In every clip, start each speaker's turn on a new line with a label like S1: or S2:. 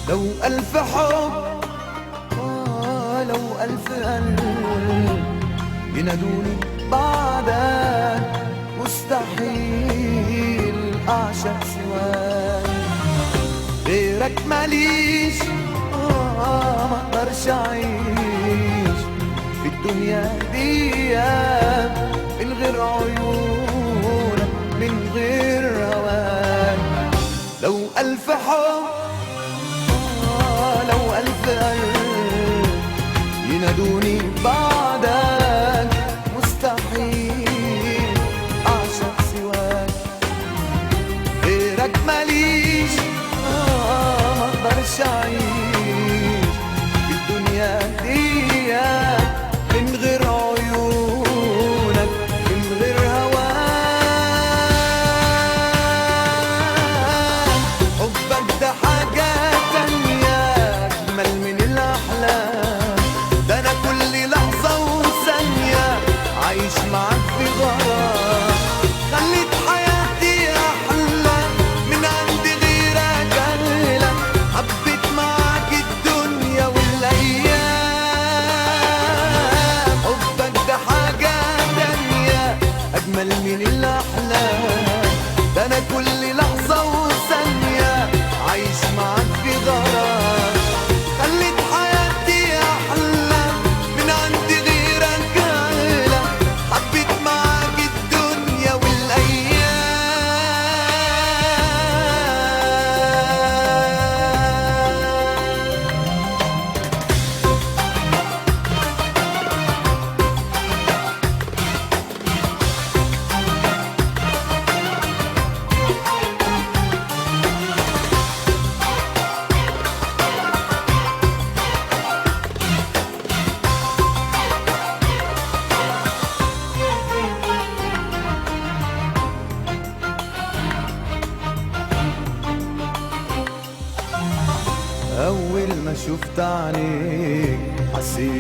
S1: لو ألف حب لو ألف قلب ينادوني بعدك مستحيل أعشق سواك. غيرك ماليش ما اقدرش أعيش في الدنيا دي من غير عيونك من غير هواك. لو ألف حب لو ألف قلب ينادوني بعدك مستحيل أعشق سواك. غيرك ماليش ما اقدرش أعيش في الدنيا دي من غير عيونك من غير هواك. حبك ده حاجة تانية أجمل من الأحلام، ده أنا كل لحظة وثانية عايش معاك في غرام. خليت حياتي أحلى من عند غيرك أغلى، حبيت معاك الدنيا والأيام. حبك ده حاجة تانية أجمل من الأحلام، ده أنا كل لحظة وثانية عايش معاك في غرام. خليت حياتي أحلى من عند غيرك أغلى، حبيت معاك الدنيا والأيام. أول ما شفت عينيك حسيت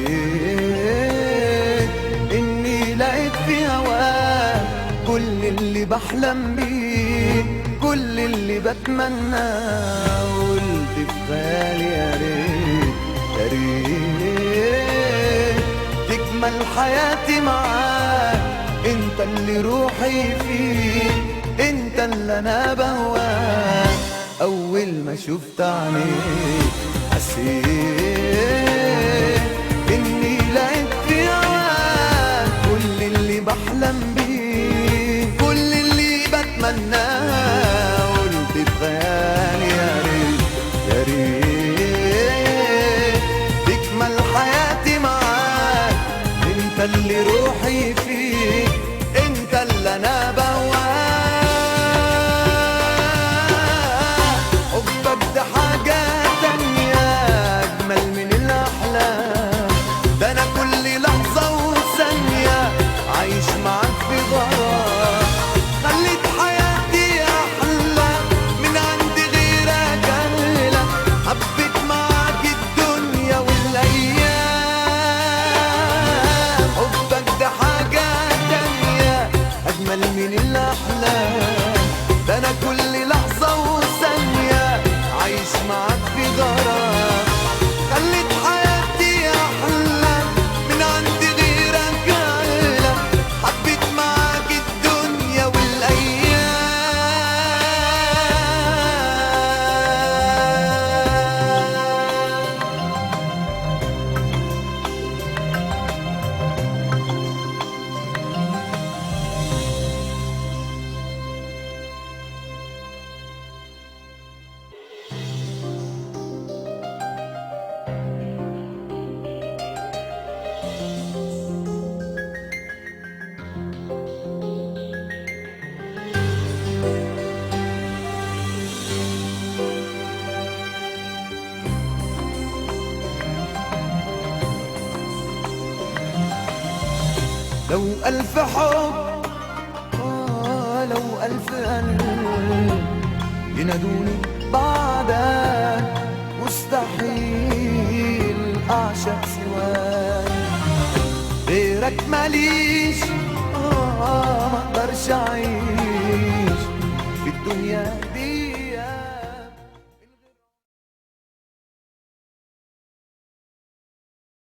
S1: إني لقيت في هواك كل اللي بحلم بيه كل اللي بتمناه. قلت في خيالي يا ريت يا ريت تكمل حياتي معاك. انت اللي روحي فيك انت اللي انا بهواك. أول ما شفت عينيك حسيت إني لقيت في هواك كل اللي بحلم بيه كل اللي بتمناه. قلت في خيالي يا ريت يا ريت تكمل حياتي معاك. انت اللي روحي فيك انت اللي انا بهواك. حبك ده حاجة تانية أجمل من الأحلام، ده أنا كل لحظة وثانية عايش معاك في غرام. خليت حياتي أحلى من عند غيرك أغلى، حبيت معاك الدنيا والأيام. حبك ده حاجة تانية أجمل من الأحلام، ده أنا كل لحظة وثانية عايش معاك في غرام. خليت حياتي أحلى من عند غيرك أغلى، حبيت معاك الدنيا لو ألف حب لو ألف قلب ينادوني بعدك مستحيل أعشق سواك. غيرك ماليش ما اقدرش أعيش في الدنيا